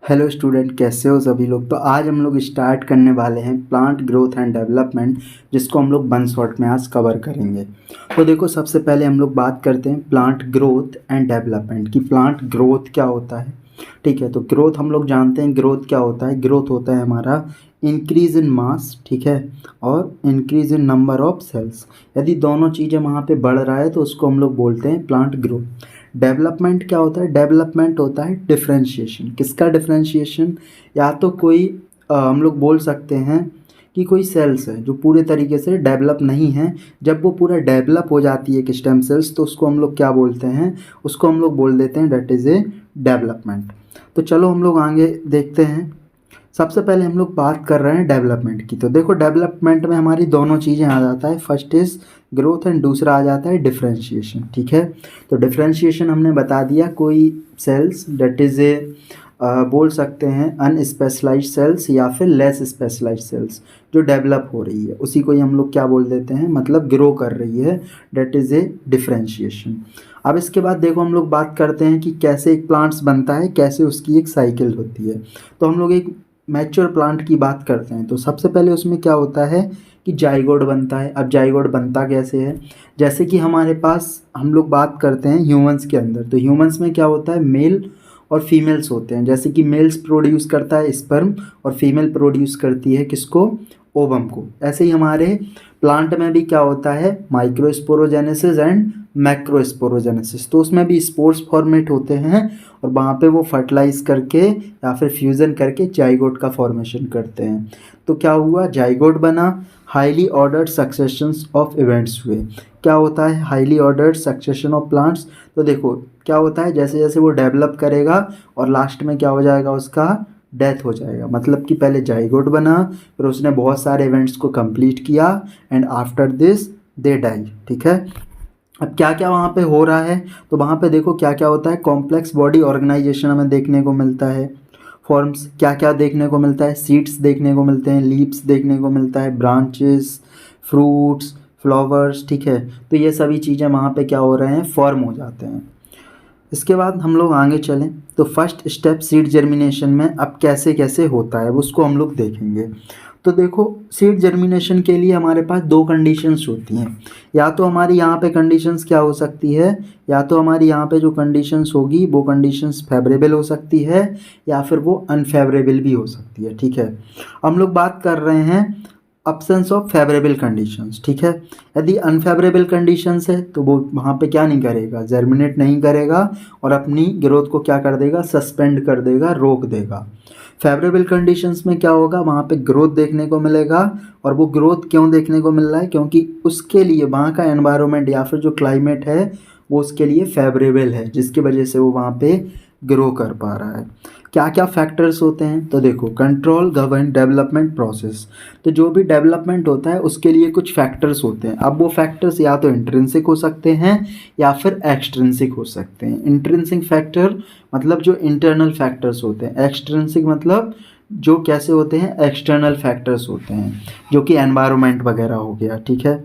Hello student, कैसे हो सभी लोग। तो आज हम लोग स्टार्ट करने वाले हैं प्लांट ग्रोथ एंड डेवलपमेंट, जिसको हम लोग वन शॉट में आज कवर करेंगे। तो देखो, सबसे पहले हम लोग बात करते हैं प्लांट ग्रोथ एंड डेवलपमेंट की। प्लांट ग्रोथ क्या होता है, ठीक है। तो ग्रोथ हम लोग जानते हैं, ग्रोथ क्या होता है। ग्रोथ होता है हमारा इंक्रीज इन मास, ठीक है, और increase in number of cells. यदि दोनों चीज़ें वहाँ पे बढ़ रहा है तो उसको हम लोग बोलते हैं प्लांट ग्रोथ। डेवलपमेंट क्या होता है, डेवलपमेंट होता है डिफरेंशिएशन। किसका डिफरेंशिएशन, या तो कोई हम लोग बोल सकते हैं कि कोई सेल्स है जो पूरे तरीके से डेवलप नहीं है। जब वो पूरा डेवलप हो जाती है एक स्टेम सेल्स, तो उसको हम लोग क्या बोलते हैं, उसको हम लोग बोल देते हैं दैट इज़ ए डेवलपमेंट। तो चलो हम लोग आगे देखते हैं। सबसे पहले हम लोग बात कर रहे हैं डेवलपमेंट की। तो देखो, डेवलपमेंट में हमारी दोनों चीज़ें आ जाता है, फर्स्ट इज़ ग्रोथ एंड दूसरा आ जाता है डिफरेंशिएशन, ठीक है। तो डिफरेंशिएशन हमने बता दिया, कोई सेल्स दैट इज़ ए बोल सकते हैं अनस्पेशलाइज्ड सेल्स या फिर लेस स्पेशलाइज्ड सेल्स जो डेवलप हो रही है, उसी को ही हम लोग क्या बोल देते हैं, मतलब ग्रो कर रही है, दैट इज़ ए डिफरेंशिएशन। अब इसके बाद देखो, हम लोग बात करते हैं कि कैसे एक प्लांट्स बनता है, कैसे उसकी एक साइकिल होती है। तो हम लोग एक मैच्योर प्लांट की बात करते हैं, तो सबसे पहले उसमें क्या होता है कि जाइगोट बनता है। अब जाइगोट बनता कैसे है, जैसे कि हमारे पास हम लोग बात करते हैं ह्यूमंस के अंदर। तो ह्यूमंस में क्या होता है, मेल और फीमेल्स होते हैं। जैसे कि मेल्स प्रोड्यूस करता है स्पर्म और फीमेल प्रोड्यूस करती है किसको, ओवम को। ऐसे ही हमारे प्लांट में भी क्या होता है, माइक्रोस्पोरोजेनेसिस एंड मैक्रोस्पोरोजेनेसिस। तो उसमें भी स्पोर्स फॉर्मेट होते हैं और वहाँ पे वो फर्टिलाइज करके या फिर फ्यूज़न करके जाइगोट का फॉर्मेशन करते हैं। तो क्या हुआ, जाइगोट बना, highly ordered successions of events हुए। क्या होता है highly ordered succession of plants, तो देखो क्या होता है, जैसे जैसे वो डेवलप करेगा और लास्ट में क्या हो जाएगा, उसका डेथ हो जाएगा। मतलब कि पहले जाइगोट बना, फिर उसने बहुत सारे इवेंट्स को कंप्लीट किया and after this they die, ठीक है। अब क्या क्या वहाँ पे हो रहा है, तो वहाँ पे देखो क्या क्या होता है, कॉम्प्लेक्स बॉडी ऑर्गेनाइजेशन हमें देखने को मिलता है। फॉर्म्स क्या क्या देखने को मिलता है, सीड्स देखने को मिलते हैं, लीव्स देखने को मिलता है, ब्रांचेस, फ्रूट्स, फ्लावर्स, ठीक है। तो ये सभी चीज़ें वहाँ पे क्या हो रहे हैं, फॉर्म हो जाते हैं। इसके बाद हम लोग आगे चलें तो फर्स्ट स्टेप सीड जर्मिनेशन में अब कैसे कैसे होता है उसको हम लोग देखेंगे। तो देखो, सीड जर्मिनेशन के लिए हमारे पास दो कंडीशंस होती हैं। या तो हमारी यहाँ पे कंडीशंस क्या हो सकती है, या तो हमारी यहाँ पे जो कंडीशंस होगी वो कंडीशंस फेवरेबल हो सकती है या फिर वो अनफेवरेबल भी हो सकती है, ठीक है। हम लोग बात कर रहे हैं अब्सेंस ऑफ फेवरेबल कंडीशंस, ठीक है। यदि अनफेवरेबल कंडीशंस है तो वो वहाँ पे क्या नहीं करेगा, जर्मिनेट नहीं करेगा और अपनी ग्रोथ को क्या कर देगा, सस्पेंड कर देगा, रोक देगा। फेवरेबल कंडीशंस में क्या होगा, वहाँ पे ग्रोथ देखने को मिलेगा। और वो ग्रोथ क्यों देखने को मिल रहा है, क्योंकि उसके लिए वहाँ का एनवायरनमेंट या फिर जो क्लाइमेट है वो उसके लिए फेवरेबल है, जिसकी वजह से वो वहाँ पे ग्रो कर पा रहा है। क्या क्या फैक्टर्स होते हैं, तो देखो, कंट्रोल गवर्न डेवलपमेंट प्रोसेस। तो जो भी डेवलपमेंट होता है उसके लिए कुछ फैक्टर्स होते हैं। अब वो फैक्टर्स या तो इंट्रिंसिक हो सकते हैं या फिर एक्सट्रिंसिक हो सकते हैं। इंट्रिंसिक फैक्टर मतलब जो इंटरनल फैक्टर्स होते हैं, एक्सट्रिंसिक मतलब जो कैसे होते हैं, एक्सटर्नल फैक्टर्स होते हैं, जो कि एनवायरनमेंट वगैरह हो गया, ठीक है।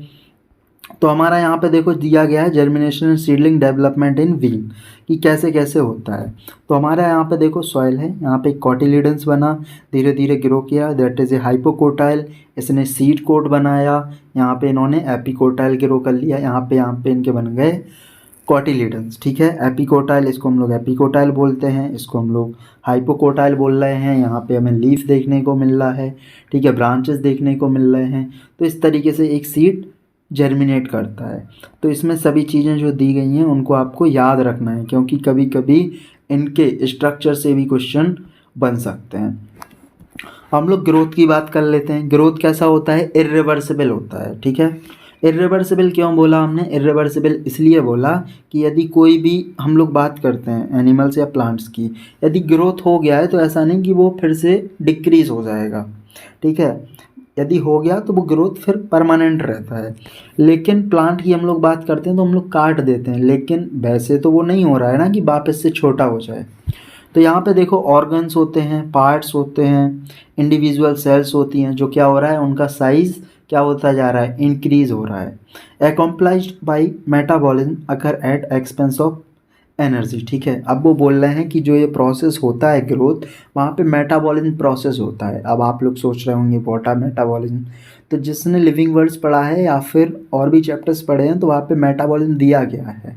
तो हमारा यहाँ पे देखो दिया गया है germination seedling development in bean कि कैसे कैसे होता है। तो हमारा यहाँ पे देखो सॉइल है, यहाँ पे कॉटिलिडन्स बना, धीरे धीरे ग्रो किया, दैट इज़ ए हाइपोकोटाइल। इसने सीड कोट बनाया, यहाँ पे इन्होंने एपिकोटाइल ग्रो कर लिया, यहाँ पे इनके बन गए कॉटिलिडन्स, ठीक है। एपिकोटाइल, इसको हम लोग एपिकोटाइल बोलते हैं, इसको हम लोग हाइपोकोटाइल बोल रहे हैं। यहाँ पे हमें लीफ देखने को मिल रहा है, ठीक है, ब्रांचेस देखने को मिल रहे हैं। तो इस तरीके से एक सीड जर्मिनेट करता है। तो इसमें सभी चीज़ें जो दी गई हैं उनको आपको याद रखना है, क्योंकि कभी कभी इनके स्ट्रक्चर से भी क्वेश्चन बन सकते हैं। हम लोग ग्रोथ की बात कर लेते हैं। ग्रोथ कैसा होता है, इर्रिवर्सिबल होता है, ठीक है। इर्रिवर्सिबल क्यों बोला हमने, इर्रिवर्सिबल इसलिए बोला कि यदि कोई भी हम लोग बात करते हैं एनिमल्स या प्लांट्स की, यदि ग्रोथ हो गया है तो ऐसा नहीं कि वो फिर से डिक्रीज़ हो जाएगा, ठीक है। यदि हो गया तो वो ग्रोथ फिर परमानेंट रहता है। लेकिन प्लांट की हम लोग बात करते हैं तो हम लोग काट देते हैं, लेकिन वैसे तो वो नहीं हो रहा है ना कि वापस से छोटा हो जाए। तो यहाँ पे देखो ऑर्गन्स होते हैं, पार्ट्स होते हैं, इंडिविजुअल सेल्स होती हैं, जो क्या हो रहा है, उनका साइज़ क्या होता जा रहा है, इंक्रीज़ हो रहा है। Accomplished by metabolism occur at expense of energy, ठीक है। अब वो बोल रहे हैं कि जो ये प्रोसेस होता है ग्रोथ, वहाँ पे मेटाबॉलिज्म प्रोसेस होता है। अब आप लोग सोच रहे होंगे व्हाट आर मेटाबॉलिज्म, तो जिसने लिविंग वर्ड्स पढ़ा है या फिर और भी चैप्टर्स पढ़े हैं तो वहाँ पे मेटाबॉलिज्म दिया गया है।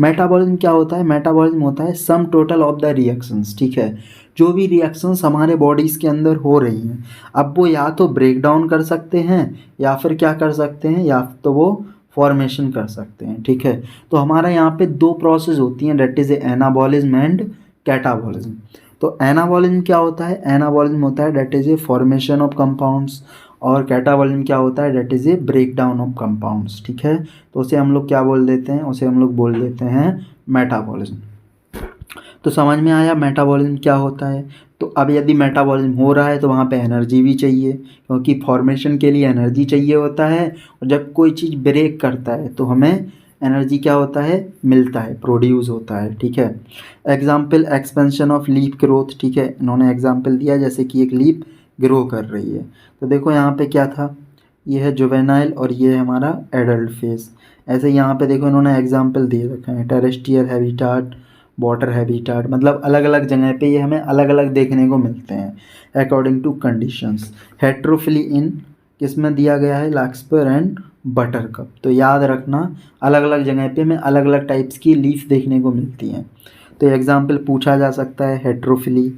मेटाबॉलिज्म क्या होता है? मेटाबॉलिज्म होता है sum total of the reactions, ठीक है। जो भी रिएक्शंस हमारे बॉडीज़ के अंदर हो रही हैं, अब वो या तो ब्रेक डाउन कर सकते हैं या फिर क्या कर सकते हैं, या तो वो फॉर्मेशन कर सकते हैं, ठीक है। तो हमारा यहाँ पे दो प्रोसेस होती हैं, that is anabolism and catabolism. तो एनाबॉलिज्म क्या होता है? एनाबॉलिज्म होता है that is a formation of compounds, और कैटाबॉलिज्म क्या होता है? That is a break down of compounds, ठीक है। तो उसे हम लोग क्या बोल देते हैं? उसे हम लोग बोल देते हैं मेटाबॉलिज्म। तो समझ में आया मेटाबॉलिज्म क्या होता है। तो अब यदि मेटाबॉलिज्म हो रहा है तो वहाँ पे एनर्जी भी चाहिए, क्योंकि फॉर्मेशन के लिए एनर्जी चाहिए होता है, और जब कोई चीज़ ब्रेक करता है तो हमें एनर्जी क्या होता है? मिलता है, प्रोड्यूस होता है, ठीक है। Example expansion of leaf growth, ठीक है। इन्होंने एग्जाम्पल दिया जैसे कि एक लीफ ग्रो कर रही है। तो देखो यहाँ पे क्या था, ये है जुवेनाइल और ये है हमारा एडल्ट फेज। ऐसे यहाँ पे देखो इन्होंने एग्जाम्पल दिए रखे हैं, टेरेस्ट्रियल हैबिटाट, वाटर हैबिटाट, मतलब अलग अलग जगह पे ये हमें अलग अलग देखने को मिलते हैं अकॉर्डिंग टू कंडीशंस। हेट्रोफिली इन किस में दिया गया है? लार्कस्पर एंड बटरकप। तो याद रखना अलग अलग जगह पे हमें अलग अलग टाइप्स की लीफ देखने को मिलती हैं। तो एग्जाम्पल पूछा जा सकता है हेट्रोफिली,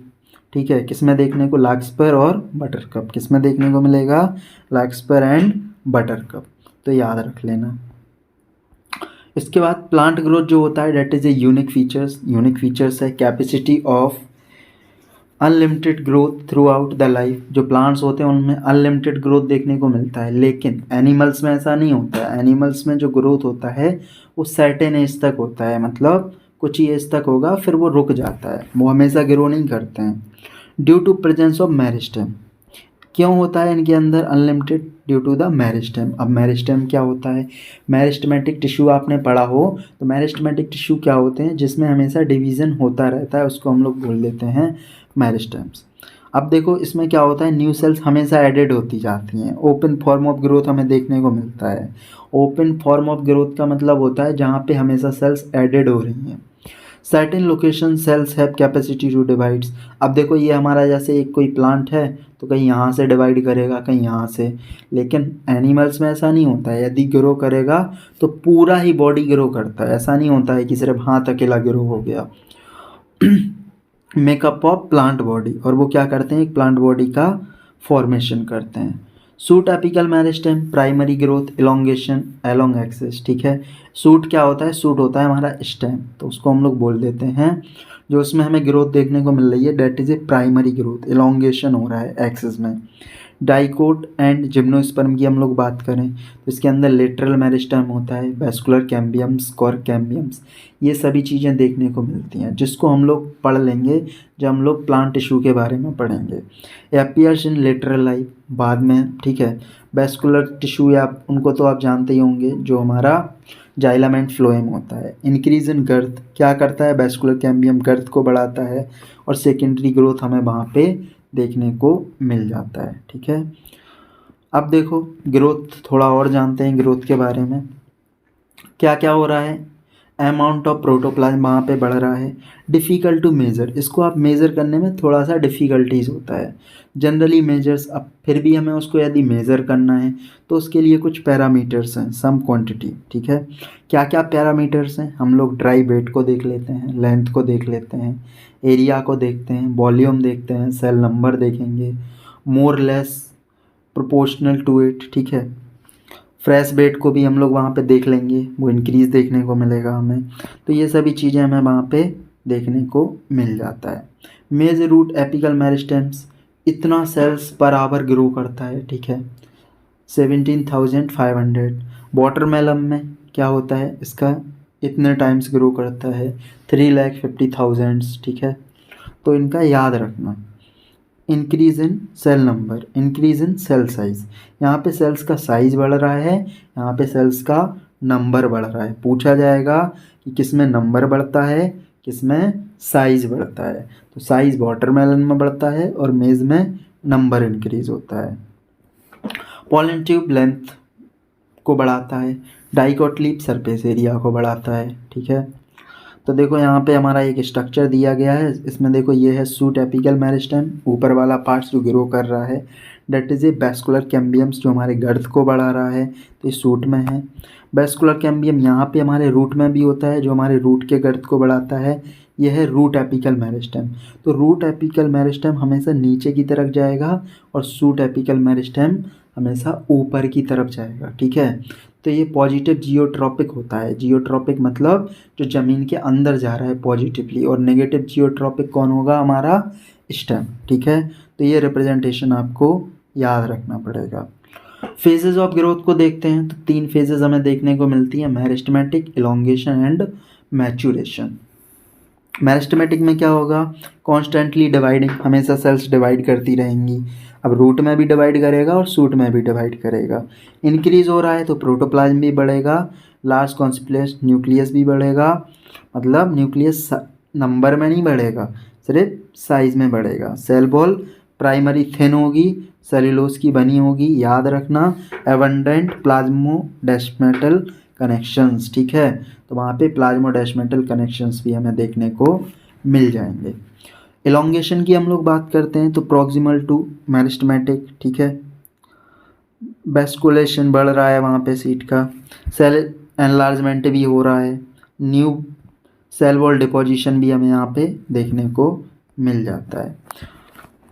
ठीक है, किस में देखने को? लार्कस्पर और बटरकप। किस में देखने को मिलेगा? लार्कस्पर एंड बटरकप। तो याद रख लेना। इसके बाद प्लांट ग्रोथ जो होता है that is a unique features. Unique features है capacity of unlimited growth throughout the life. जो प्लांट्स होते हैं उनमें अनलिमिटेड ग्रोथ देखने को मिलता है, लेकिन एनिमल्स में ऐसा नहीं होता है। एनिमल्स में जो ग्रोथ होता है वो सर्टेन एज तक होता है, मतलब कुछ ही एज तक होगा फिर वो रुक जाता है, वो हमेशा ग्रो नहीं करते हैं। Due to presence of meristem. क्यों होता है इनके अंदर unlimited? Due to the meristem. अब मेरिस्टेम क्या होता है? मेरिस्टेमेटिक टिश्यू आपने पढ़ा हो तो मेरिस्टेमेटिक टिश्यू क्या होते हैं? जिसमें हमेशा डिवीज़न होता रहता है, उसको हम लोग बोल देते हैं मेरिस्टेम्स। अब देखो इसमें क्या होता है, न्यू सेल्स हमेशा एडेड होती जाती हैं। ओपन फॉर्म ऑफ ग्रोथ हमें देखने को मिलता है। ओपन फॉर्म ऑफ ग्रोथ का मतलब होता है जहाँ पे हमेशा सेल्स एडेड हो रही हैं। Certain location cells have capacity to divides. अब देखो ये हमारा जैसे एक कोई प्लांट है तो कहीं यहाँ से डिवाइड करेगा, कहीं यहाँ से, लेकिन एनिमल्स में ऐसा नहीं होता है। यदि ग्रो करेगा तो पूरा ही बॉडी ग्रो करता है, ऐसा नहीं होता है कि सिर्फ हाथ अकेला ग्रो हो गया। मेकअप ऑफ प्लांट बॉडी, और वो क्या करते हैं? एक प्लांट बॉडी का फॉर्मेशन करते हैं। Suit apical meristem, primary growth, elongation along axis, ठीक है। सूट क्या होता है? सूट होता है हमारा स्टेम, तो उसको हम लोग बोल देते हैं जो उसमें हमें ग्रोथ देखने को मिल रही है that is A primary growth, elongation हो रहा है एक्सिस में। डाइकोट एंड जिम्नोस्पर्म की हम लोग बात करें तो इसके अंदर लेटरल मेरिस्टेम होता है, वेस्कुलर कैम्बियम्स, कॉर्क कैम्बियम्स, ये सभी चीज़ें देखने को मिलती हैं, जिसको हम लोग पढ़ लेंगे जब हम लोग प्लांट टिश्यू के बारे में पढ़ेंगे। एपियर्स इन लेटरल लाइफ बाद में, ठीक है। वेस्कुलर टिश्यू या उनको तो आप जानते ही होंगे, जो हमारा जाइलम एंड फ्लोएम होता है। इंक्रीज इन गर्थ क्या करता है? वेस्कुलर कैम्बियम गर्थ को बढ़ाता है, और सेकेंडरी ग्रोथ हमें वहाँ पे देखने को मिल जाता है, ठीक है। अब देखो ग्रोथ थोड़ा और जानते हैं ग्रोथ के बारे में। क्या क्या हो रहा है? अमाउंट ऑफ प्रोटोप्लाज्म वहाँ पे बढ़ रहा है। डिफ़िकल्ट टू मेज़र, इसको आप मेज़र करने में थोड़ा सा डिफ़िकल्टीज होता है। जनरली मेजर्स, अब फिर भी हमें उसको यदि मेज़र करना है तो उसके लिए कुछ पैरामीटर्स हैं, सम क्वांटिटी, ठीक है। क्या क्या पैरामीटर्स हैं? हम लोग ड्राई वेट को देख लेते हैं, लेंथ को देख लेते हैं, एरिया को देखते हैं, वॉल्यूम देखते हैं, सेल नंबर देखेंगे, more less proportional to it, ठीक है। फ्रेश वेट को भी हम लोग वहाँ पे देख लेंगे, वो इंक्रीज़ देखने को मिलेगा हमें। तो ये सभी चीज़ें हमें वहाँ पे देखने को मिल जाता है। मेज रूट एपिकल मेरिस्टेम्स, इतना सेल्स पर आवर ग्रो करता है, ठीक है, 17,500। वाटरमेलन में क्या होता है? इसका इतने टाइम्स ग्रो करता है, 3,50,000, ठीक है। तो इनका याद रखना। Increase in cell number, increase in cell size, यहाँ पे सेल्स का साइज बढ़ रहा है, यहाँ पे सेल्स का नंबर बढ़ रहा है। पूछा जाएगा कि किस में नंबर बढ़ता है, किस में साइज बढ़ता है। तो साइज वाटरमेलन में बढ़ता है और मेज में नंबर इंक्रीज होता है। पॉलन ट्यूब लेंथ को बढ़ाता है। डाइकोट लीफ सरफेस एरिया को बढ़ाता है, ठीक है। तो देखो यहाँ पे हमारा एक स्ट्रक्चर दिया गया है, इसमें देखो ये है सूट एपिकल मेरिस्टेम, ऊपर वाला पार्ट जो ग्रो कर रहा है that is A vascular cambiums जो हमारे गर्द को बढ़ा रहा है, तो ये सूट में है। वैस्कुलर कैम्बियम यहाँ पे हमारे रूट में भी होता है जो हमारे रूट के गर्द को बढ़ाता है, यह है रूट एपिकल मेरिस्टेम। तो रूट एपिकल मेरिस्टेम हमेशा नीचे की तरफ जाएगा और सूट एपिकल मेरिस्टेम हमेशा ऊपर की तरफ जाएगा, ठीक है। तो ये पॉजिटिव जियोट्रॉपिक होता है, जियोट्रॉपिक मतलब जो ज़मीन के अंदर जा रहा है पॉजिटिवली, और नेगेटिव जियोट्रॉपिक कौन होगा, हमारा स्टेम, ठीक है। तो ये रिप्रेजेंटेशन आपको याद रखना पड़ेगा। फेजेस ऑफ ग्रोथ को देखते हैं तो 3 फेजेस हमें देखने को मिलती हैं, meristematic, elongation and maturation. Meristematic में क्या होगा, कॉन्स्टेंटली डिवाइडिंग, हमेशा सेल्स डिवाइड करती रहेंगी। अब रूट में भी डिवाइड करेगा और सूट में भी डिवाइड करेगा। इंक्रीज हो रहा है तो प्रोटोप्लाज्म भी बढ़ेगा, लार्ज कॉन्स्प्लेस न्यूक्लियस भी बढ़ेगा, मतलब न्यूक्लियस नंबर में नहीं बढ़ेगा, सिर्फ साइज में बढ़ेगा। सेल वॉल प्राइमरी थिन होगी, सेल्यूलोज की बनी होगी, याद रखना। एबंडेंट प्लाज्मोडेस्मेटल कनेक्शंस, ठीक है, तो वहाँ पे प्लाज्मोडेस्मेटल कनेक्शंस भी हमें देखने को मिल जाएंगे। इलोंगेशन की हम लोग बात करते हैं तो प्रॉक्सिमल टू मेरिस्टेमेटिक, ठीक है, वेस्कुलेशन बढ़ रहा है वहाँ पे सीट का, सेल एनलार्जमेंट भी हो रहा है, न्यू सेल वॉल डिपोजिशन भी हमें यहाँ पे देखने को मिल जाता है।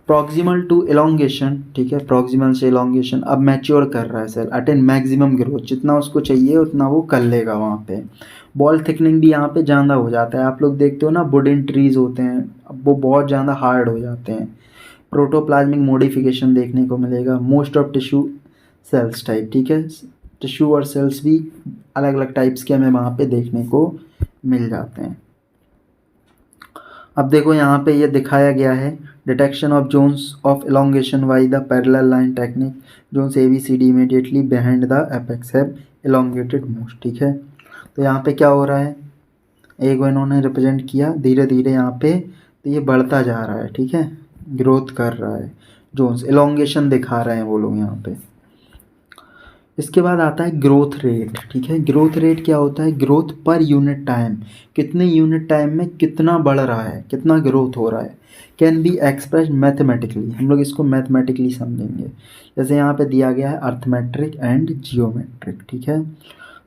प्रॉक्सिमल टू इलोंगेशन, ठीक है, प्रॉक्सिमल से इलोंगेशन, अब मैच्योर कर रहा है सेल, अटेन मैक्सिमम ग्रोथ, जितना उसको चाहिए उतना वो कर लेगा वहाँ पे। बॉल थिकनिंग भी यहाँ पे ज़्यादा हो जाता है, आप लोग देखते हो ना वुडन ट्रीज होते हैं, अब वो बहुत ज़्यादा हार्ड हो जाते हैं। प्रोटोप्लाज्मिक मॉडिफिकेशन देखने को मिलेगा, most of tissue cells type, ठीक है, टिश्यू और सेल्स भी अलग अलग टाइप्स के हमें वहाँ पे देखने को मिल जाते हैं। अब देखो यहाँ पे ये दिखाया गया है, detection of zones of elongation by the parallel line technique, zones ABCD immediately behind the apex have elongated most, ठीक है। तो यहाँ पे क्या हो रहा है, एक को इन्होंने रिप्रेजेंट किया, धीरे धीरे यहाँ पे तो ये बढ़ता जा रहा है, ठीक है, ग्रोथ कर रहा है, जोन्स इलोंगेशन दिखा रहे हैं वो लोग यहाँ पे। इसके बाद आता है ग्रोथ रेट, ठीक है। ग्रोथ रेट क्या होता है, ग्रोथ पर यूनिट टाइम, कितने यूनिट टाइम में कितना बढ़ रहा है, कितना ग्रोथ हो रहा है। कैन बी एक्सप्रेस मैथमेटिकली, हम लोग इसको मैथमेटिकली समझेंगे, जैसे यहाँ पे दिया गया है अर्थमेट्रिक एंड जियोमेट्रिक, ठीक है।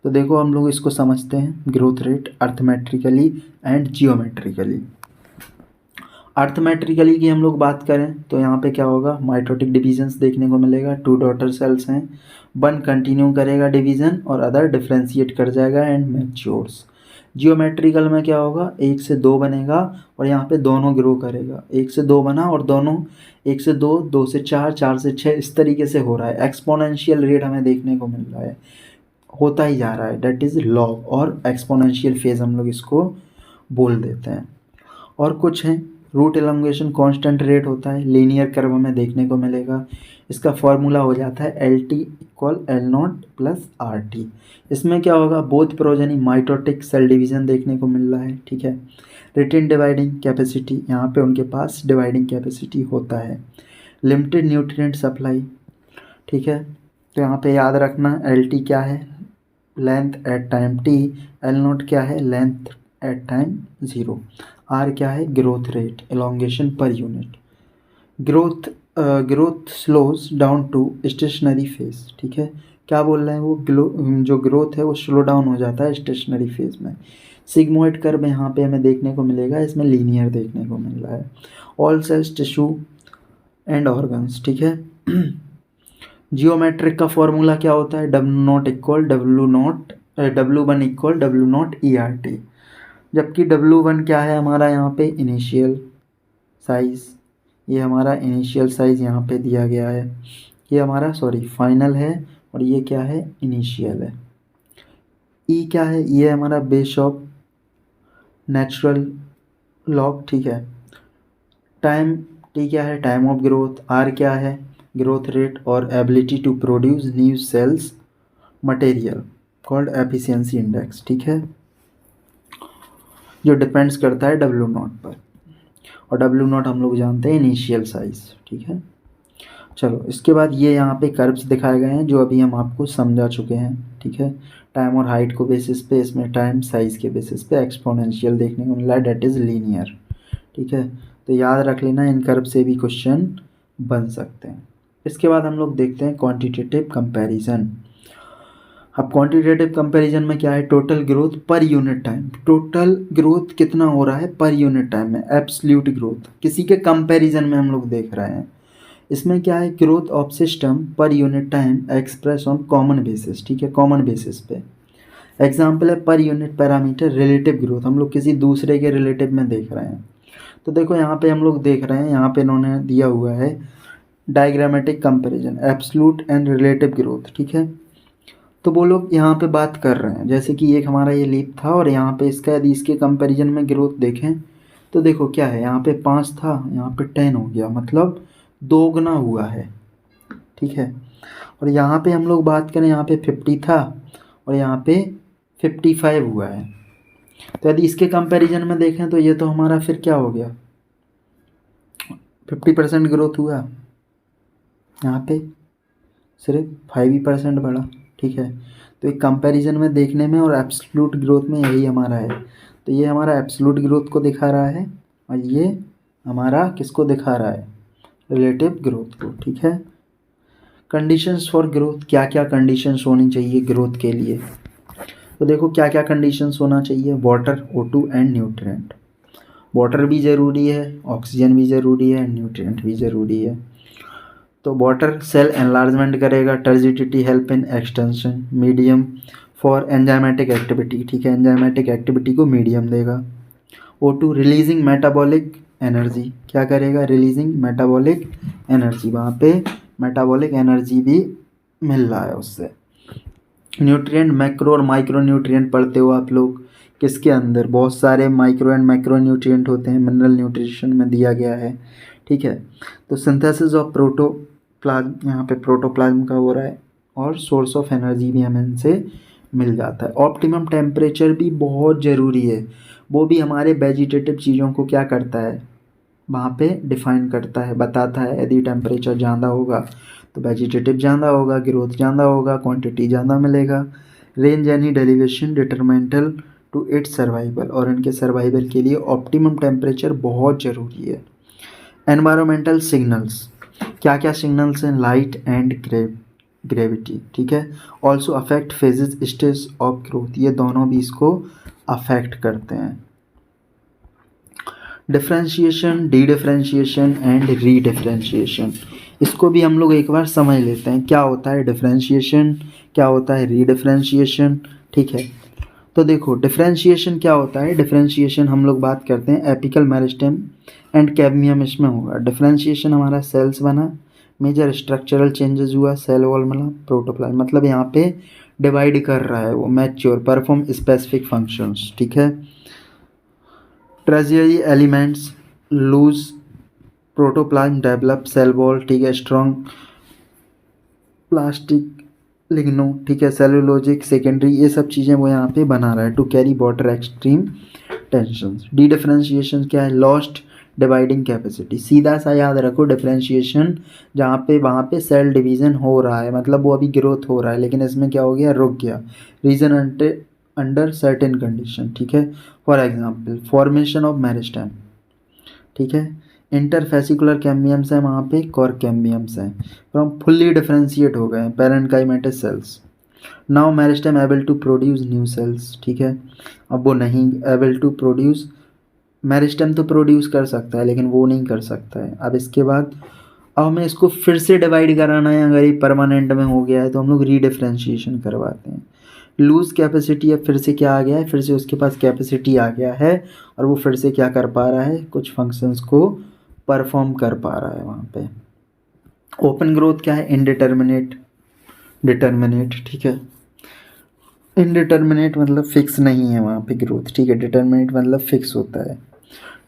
तो देखो हम लोग इसको समझते हैं, ग्रोथ रेट अर्थमेट्रिकली एंड जियोमेट्रिकली। अर्थमेट्रिकली की हम लोग बात करें तो यहाँ पे क्या होगा, माइटोटिक डिवीजन्स देखने को मिलेगा, 2 डॉटर सेल्स हैं, 1 कंटिन्यू करेगा डिवीज़न और अदर डिफ्रेंशिएट कर जाएगा एंड मैच्योर्स। जियोमेट्रिकल में क्या होगा, 1 से 2 बनेगा और यहाँ पे दोनों ग्रो करेगा, 1 से 2 बना और दोनों 1 से 2, 2 से 4, 4 से 6, इस तरीके से हो रहा है। एक्सपोनेंशियल रेट हमें देखने को मिल रहा है, होता ही जा रहा है, डेट इज़ लॉग और एक्सपोनेंशियल फेज हम लोग इसको बोल देते हैं। और कुछ हैं, रूट एलोंगेशन कांस्टेंट रेट होता है, लीनियर कर्व में देखने को मिलेगा, इसका फॉर्मूला हो जाता है LT equal L0 plus RT। इसमें क्या होगा, both progeny mitotic cell division देखने को मिल रहा है, ठीक है। रिटेन डिवाइडिंग कैपेसिटी, यहाँ पे उनके पास डिवाइडिंग कैपेसिटी होता है। लिमिटेड न्यूट्रिएंट सप्लाई, ठीक है, तो यहाँ पे याद रखना LT क्या है, length at time t, L0 क्या है, लेंथ एट टाइम 0, R क्या है, growth rate, elongation per unit. Growth slows down to stationary phase, ठीक है, क्या बोल रहे हैं वो, जो ग्रोथ है वो स्लो डाउन हो जाता है स्टेशनरी फेज में। सिग्मोइड कर्व यहाँ पे हमें देखने को मिलेगा, इसमें लीनियर देखने को मिल रहा है। All cells tissue and organs, ठीक है। जियोमेट्रिक का फॉर्मूला क्या होता है, W0 equal W1 equal W0 ERT, जबकि W1 क्या है हमारा यहाँ पे इनिशियल साइज़, ये हमारा इनिशियल साइज़ यहाँ पे दिया गया है, ये हमारा फाइनल है और ये क्या है, इनिशियल है। E क्या है, ये हमारा बेस ऑफ नेचुरल लॉग, ठीक है। टाइम T क्या है, टाइम ऑफ ग्रोथ। R क्या है, ग्रोथ रेट और ability to produce new cells material called efficiency index, ठीक है, जो डिपेंड्स करता है W0 पर, और W0 हम लोग जानते हैं इनिशियल साइज, ठीक है। चलो इसके बाद ये यहाँ पे कर्व्स दिखाए गए हैं जो अभी हम आपको समझा चुके हैं, ठीक है। टाइम और हाइट को बेसिस पे, इसमें टाइम साइज के बेसिस पे एक्सपोनेंशियल देखने को मिला, डेट इज़ लीनियर, ठीक है। तो याद रख लेना, इन कर्व से भी क्वेश्चन बन सकते हैं। इसके बाद हम लोग देखते हैं क्वांटिटेटिव कंपैरिजन। अब क्वांटिटेटिव कंपैरिजन में क्या है, total growth per unit time, total growth कितना हो रहा है पर यूनिट टाइम में, एब्सोल्यूट ग्रोथ किसी के कंपैरिजन में हम लोग देख रहे हैं। इसमें क्या है, growth of system per unit time express on common basis, ठीक है, कॉमन बेसिस पे। एग्जाम्पल है per unit parameter relative growth, हम लोग किसी दूसरे के रिलेटिव में देख रहे हैं। तो देखो यहाँ पे हम लोग देख रहे हैं, यहाँ पे इन्होंने दिया हुआ है diagrammatic comparison absolute and relative growth, ठीक है। तो वो लोग यहाँ पे बात कर रहे हैं, जैसे कि एक हमारा ये लीप था और यहाँ पे इसका यदि इसके कंपैरिजन में ग्रोथ देखें तो देखो क्या है, यहाँ पे 5 था, यहाँ पे 10 हो गया, मतलब 2 गुना हुआ है, ठीक है। और यहाँ पे हम लोग बात करें, यहाँ पे 50 था और यहाँ पे 55 हुआ है। तो यदि इसके कंपैरिजन में देखें तो ये तो हमारा फिर क्या हो गया, 50% ग्रोथ हुआ, यहाँ पे सिर्फ 5% बढ़ा, ठीक है। तो एक कंपैरिजन में देखने में और एब्सोल्यूट ग्रोथ में यही हमारा है। तो ये हमारा एब्सोल्यूट ग्रोथ को दिखा रहा है और ये हमारा किसको दिखा रहा है, रिलेटिव ग्रोथ को, ठीक है। कंडीशंस फॉर ग्रोथ, क्या क्या कंडीशंस होनी चाहिए ग्रोथ के लिए, तो देखो क्या क्या कंडीशंस होना चाहिए, water, O2 and nutrient. Water भी ज़रूरी है, ऑक्सीजन भी ज़रूरी है, न्यूट्रिएंट भी ज़रूरी है। तो वाटर सेल एनलार्जमेंट करेगा, turgidity help in extension, medium for enzymatic activity, ठीक है, एंजाइमेटिक एक्टिविटी को मीडियम देगा। O2 रिलीजिंग मेटाबॉलिक एनर्जी, क्या करेगा, रिलीजिंग मेटाबॉलिक एनर्जी, वहाँ पे मेटाबॉलिक एनर्जी भी मिल रहा है उससे। न्यूट्रिएंट, मैक्रो और माइक्रो न्यूट्रिएंट पढ़ते हो आप लोग, किसके अंदर बहुत सारे माइक्रो एंड मैक्रो न्यूट्रिएंट होते हैं, मिनरल न्यूट्रिशन में दिया गया है, ठीक है। तो सिंथेसिस ऑफ प्रोटोप्लाज्म, यहाँ पे प्रोटोप्लाज्म का हो रहा है और सोर्स ऑफ एनर्जी भी हमें इनसे मिल जाता है। ऑप्टिमम टेम्परेचर भी बहुत ज़रूरी है, वो भी हमारे वेजिटेटिव चीज़ों को क्या करता है, वहाँ पे डिफाइन करता है, बताता है। यदि टेम्परेचर ज़्यादा होगा तो वेजिटेटिव ज़्यादा होगा, ग्रोथ ज़्यादा होगा, क्वांटिटी ज़्यादा मिलेगा। Range any derivation detrimental to its survival, और इनके सर्वाइवल के लिए ऑप्टिमम टेम्परेचर बहुत ज़रूरी है। एनवायरमेंटल सिग्नल्स, क्या क्या सिग्नल्स हैं, लाइट एंड ग्रेविटी, ठीक है। Also affect phases stage of growth, ये दोनों भी इसको अफेक्ट करते हैं। Differentiation, D differentiation and re differentiation, इसको भी हम लोग एक बार समझ लेते हैं, क्या होता है डिफ्रेंशिएशन, क्या होता है री डिफ्रेंशिएशन, ठीक है। तो देखो डिफ्रेंशिएशन क्या होता है, डिफ्रेंशिएशन हम लोग बात करते हैं एपिकल मेरिस्टेम एंड कैडमियम, इसमें होगा डिफ्रेंशिएशन, हमारा सेल्स बना, मेजर स्ट्रक्चरल चेंजेस हुआ, सेल वॉल मिला, प्रोटोप्लाज्म, मतलब यहाँ पे डिवाइड कर रहा है वो, मैच्योर, परफॉर्म स्पेसिफिक फंक्शंस, ठीक है। Tracheary elements lose, protoplasm develop, cell wall, ठीक है, स्ट्रॉन्ग प्लास्टिक लिग्नो, ठीक है, सेलुलोजिक सेकेंडरी, ये सब चीज़ें वो यहाँ पे बना रहा है to carry water extreme tension. Dedifferentiation क्या है, लॉस्ट डिवाइडिंग कैपेसिटी, सीधा सा याद रखो डिफरेंशिएशन जहाँ पे वहाँ पे सेल डिवीज़न हो रहा है, मतलब वो अभी ग्रोथ हो रहा है, लेकिन इसमें क्या हो गया, रुक गया, रीजन अंडर सर्टेन कंडीशन, ठीक है। For example formation of meristem, ठीक है, इंटरफेसिकुलर कैम्बियम्स हैं वहाँ पे, कॉर्क कैम्बियम्स हैं, फ्रॉम फुल्ली डिफरेंशिएट हो गए हैं parenchymatous cells. Now meristem able to produce new cells, ठीक है। अब वो नहीं एबल टू प्रोड्यूस, मेरिस्टेम तो प्रोड्यूस कर सकता है लेकिन वो नहीं कर सकता है। अब इसके बाद अब हमें इसको फिर से डिवाइड कराना है, अगर ये परमानेंट में हो गया है तो हम लोग रीडिफ्रेंशिएशन करवाते हैं। लूज कैपेसिटी, अब फिर से क्या आ गया है, फिर से उसके पास कैपेसिटी आ गया है और वो फिर से क्या कर पा रहा है, कुछ फंक्शंस को परफॉर्म कर पा रहा है वहाँ पे। ओपन ग्रोथ क्या है, इनडिटर्मिनेट, डिटर्मिनेट, ठीक है। इनडिटर्मिनेट मतलब फिक्स नहीं है वहाँ पे ग्रोथ, ठीक है, डिटर्मिनेट मतलब फिक्स होता है।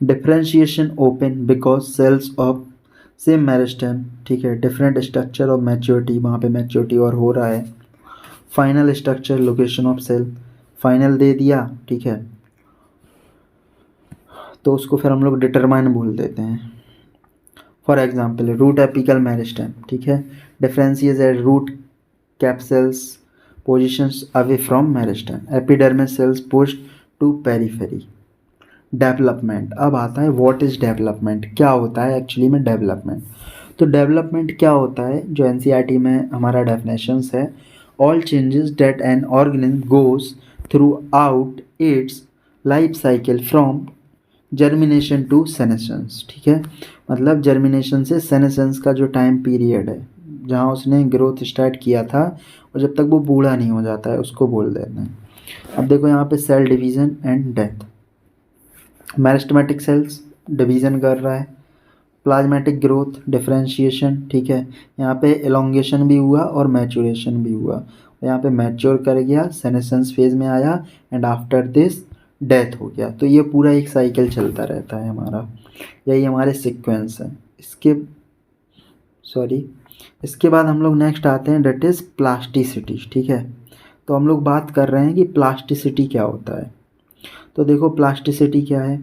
Differentiation open because cells of same meristem, ठीक है, डिफरेंट स्ट्रक्चर ऑफ मैच्योरिटी, वहाँ पे मैच्योरिटी और हो रहा है। Final structure location of cell, final दे दिया, ठीक है, तो उसको फिर हम लोग डिटरमाइन बोल देते हैं। For example root apical meristem, ठीक है, differentiates at root cap cells positions away from meristem, epidermis cells push to periphery. Development, अब आता है व्हाट इज डेवलपमेंट, क्या होता है एक्चुअली में डेवलपमेंट। तो डेवलपमेंट क्या होता है, जो एनसीईआरटी में हमारा डेफिनेशंस है, all changes that an organism goes throughout its life cycle from germination to senescence, ठीक है, मतलब जर्मिनेशन से सेनेसेंस का जो टाइम पीरियड है जहाँ उसने ग्रोथ स्टार्ट किया था और जब तक वो बूढ़ा नहीं हो जाता है उसको बोल देते हैं। अब देखो यहाँ पे cell division and death, meristematic cells division कर रहा है, प्लाज्मेटिक ग्रोथ डिफरेंशिएशन, ठीक है, यहाँ पे एलोंगेशन भी हुआ और मैचुरेशन भी हुआ, यहाँ पे मैच्योर कर गया, सेनेसेंस फेज में आया एंड आफ्टर दिस डेथ हो गया। तो ये पूरा एक साइकिल चलता रहता है हमारा, यही हमारे सीक्वेंस है। इसके बाद हम लोग नेक्स्ट आते हैं डेट इज़ प्लास्टिसिटी, ठीक है। तो हम लोग बात कर रहे हैं कि प्लास्टिसिटी क्या होता है। तो देखो प्लास्टिसिटी क्या है,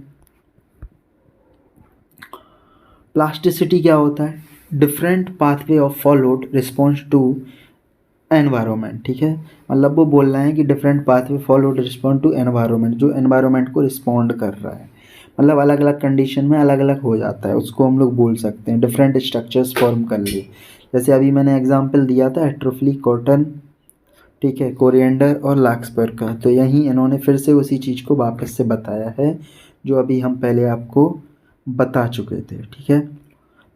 प्लास्टिसिटी क्या होता है, different pathway of followed response to environment, ठीक है, मतलब वो बोल रहे हैं कि different pathway followed respond to environment, जो एनवायरनमेंट को रिस्पॉन्ड कर रहा है, मतलब अलग अलग कंडीशन में अलग अलग हो जाता है, उसको हम लोग बोल सकते हैं डिफरेंट स्ट्रक्चर्स फॉर्म कर लिए। जैसे अभी मैंने एग्जांपल दिया था एट्रोफिली कॉटन, ठीक है, कोरिएंडर और लार्कस्पर का, तो यहीं इन्होंने फिर से उसी चीज़ को वापस से बताया है जो अभी हम पहले आपको बता चुके थे, ठीक है।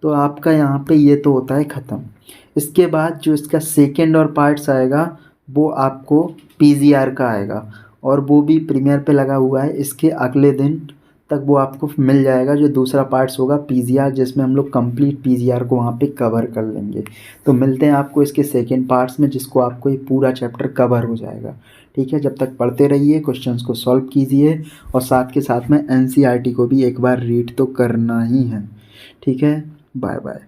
तो आपका यहाँ पे ये तो होता है ख़त्म। इसके बाद जो इसका सेकेंड और पार्ट्स आएगा वो आपको पीजीआर का आएगा, और वो भी प्रीमियर पे लगा हुआ है, इसके अगले दिन तक वो आपको मिल जाएगा जो दूसरा पार्ट्स होगा पीजीआर, जिसमें हम लोग कंप्लीट पीजीआर को वहाँ पे कवर कर लेंगे। तो मिलते हैं आपको इसके सेकेंड पार्ट्स में, जिसको आपको ये पूरा चैप्टर कवर हो जाएगा, ठीक है। जब तक पढ़ते रहिए, क्वेश्चंस को सॉल्व कीजिए और साथ के साथ में एनसीईआरटी को भी एक बार रीड तो करना ही है, ठीक है। Bye bye.